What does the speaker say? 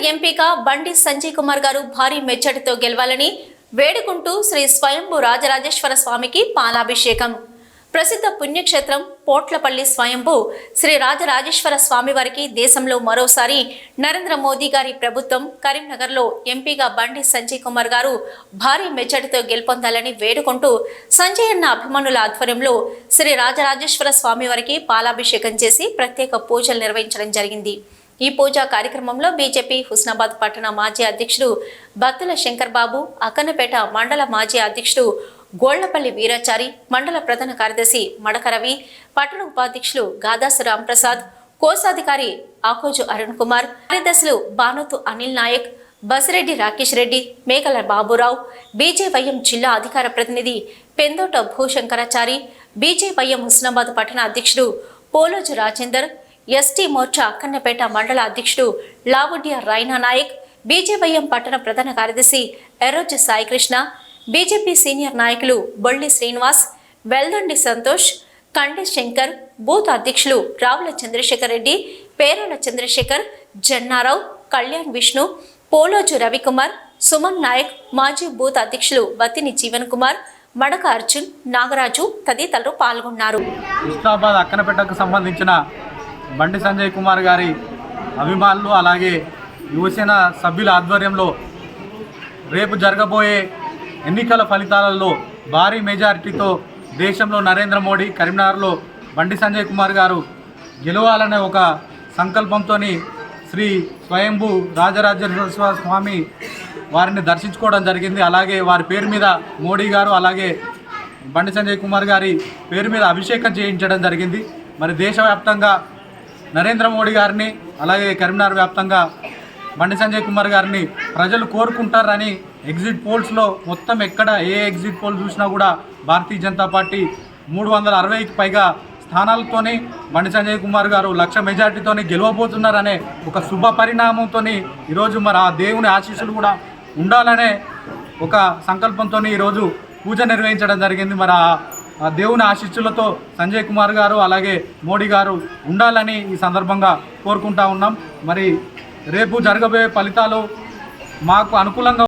ఎంపీగా బండి సంజయ్ కుమార్ గారు భారీ మెజార్టీతో గెలవాలని వేడుకుంటూ శ్రీ స్వయంభూ రాజరాజేశ్వర స్వామికి పాలాభిషేకం. ప్రసిద్ధ పుణ్యక్షేత్రం పోట్లపల్లి స్వయంభూ శ్రీ రాజరాజేశ్వర స్వామి వారికి దేశంలో మరోసారి నరేంద్ర మోదీ గారి ప్రభుత్వం కరీంనగర్లో ఎంపీగా బండి సంజయ్ కుమార్ గారు భారీ మెజార్టీతో గెలుపొందాలని వేడుకుంటూ సంజయ్ అన్న అభిమానుల ఆధ్వర్యంలో శ్రీ రాజరాజేశ్వర స్వామి వారికి పాలాభిషేకం చేసి ప్రత్యేక పూజలు నిర్వహించడం జరిగింది. ఈ పూజా కార్యక్రమంలో బీజేపీ హుస్నాబాద్ పట్టణ మాజీ అధ్యక్షుడు బత్తుల శంకర్ బాబు, అక్కన్నపేట మండల మాజీ అధ్యక్షుడు గోళ్లపల్లి వీరాచారి, మండల ప్రధాన కార్యదర్శి మడక రవి, పట్టణ ఉపాధ్యక్షులు గాదాసు రాంప్రసాద్, కోశాధికారి ఆకోజు అరుణ్ కుమార్, కార్యదర్శులు బానోతు అనిల్ నాయక్, బసిరెడ్డి రాకేష్ రెడ్డి, మేకల బాబురావు, బీజేవైఎం జిల్లా అధికార ప్రతినిధి పెందోట భూశంకరాచారి, బీజేవైఎం హుస్నాబాద్ పట్టణ అధ్యక్షుడు పోలోజు రాజేందర్, ఎస్టీ మోర్చా అక్కన్నపేట మండల అధ్యక్షుడు లావుడ్య రైనా నాయక్, బీజేవైఎం పట్టణ ప్రధాన కార్యదర్శి ఎర్రోజు సాయికృష్ణ, బీజేపీ సీనియర్ నాయకులు బొల్లి శ్రీనివాస్, వెల్దండి సంతోష్, కండె శంకర్, బూత్ అధ్యక్షులు రావుల చంద్రశేఖర్ రెడ్డి, పేరుల చంద్రశేఖర్, జన్నారావు, కళ్యాణ్ విష్ణు, పోలోజు రవికుమార్, సుమన్ నాయక్, మాజీ బూత్ అధ్యక్షులు బతిని జీవన్ కుమార్, మడక అర్జున్, నాగరాజు తదితరులు పాల్గొన్నారు. హుస్నాబాద్ అక్కన్నపేటకు సంబంధించిన బండి సంజయ్ కుమార్ గారి అభిమానులు అలాగే యువసేన సభ్యుల ఆధ్వర్యంలో రేపు జరగబోయే ఎన్నికల ఫలితాలలో భారీ మెజారిటీతో దేశంలో నరేంద్ర మోడీ కరీంనగర్లో బండి సంజయ్ కుమార్ గారు గెలవాలనే ఒక సంకల్పంతో శ్రీ స్వయంభూ రాజరాజేశ్వర స్వామి వారిని దర్శించుకోవడం జరిగింది. అలాగే వారి పేరు మీద మోడీ గారు అలాగే బండి సంజయ్ కుమార్ గారి పేరు మీద అభిషేకం చేయించడం జరిగింది. మరి దేశవ్యాప్తంగా నరేంద్ర మోడీ గారిని అలాగే కరీంనగర్ వ్యాప్తంగా బండి సంజయ్ కుమార్ గారిని ప్రజలు కోరుకుంటారని ఎగ్జిట్ పోల్స్లో మొత్తం ఎక్కడ ఏ ఎగ్జిట్ పోల్ చూసినా కూడా భారతీయ జనతా పార్టీ 360కి పైగా స్థానాలతోని బండి సంజయ్ కుమార్ గారు 1,00,000 మెజార్టీతోని గెలవబోతున్నారనే ఒక శుభ పరిణామంతో ఈరోజు మరి ఆ దేవుని ఆశీస్సులు కూడా ఉండాలనే ఒక సంకల్పంతో ఈరోజు పూజ నిర్వహించడం జరిగింది. మరి ఆ దేవుని ఆశీస్సులతో సంజయ్ కుమార్ గారు అలాగే మోడీ గారు ఉండాలని ఈ సందర్భంగా కోరుకుంటా ఉన్నాం. మరి రేపు జరగబోయే ఫలితాలు మాకు అనుకూలంగా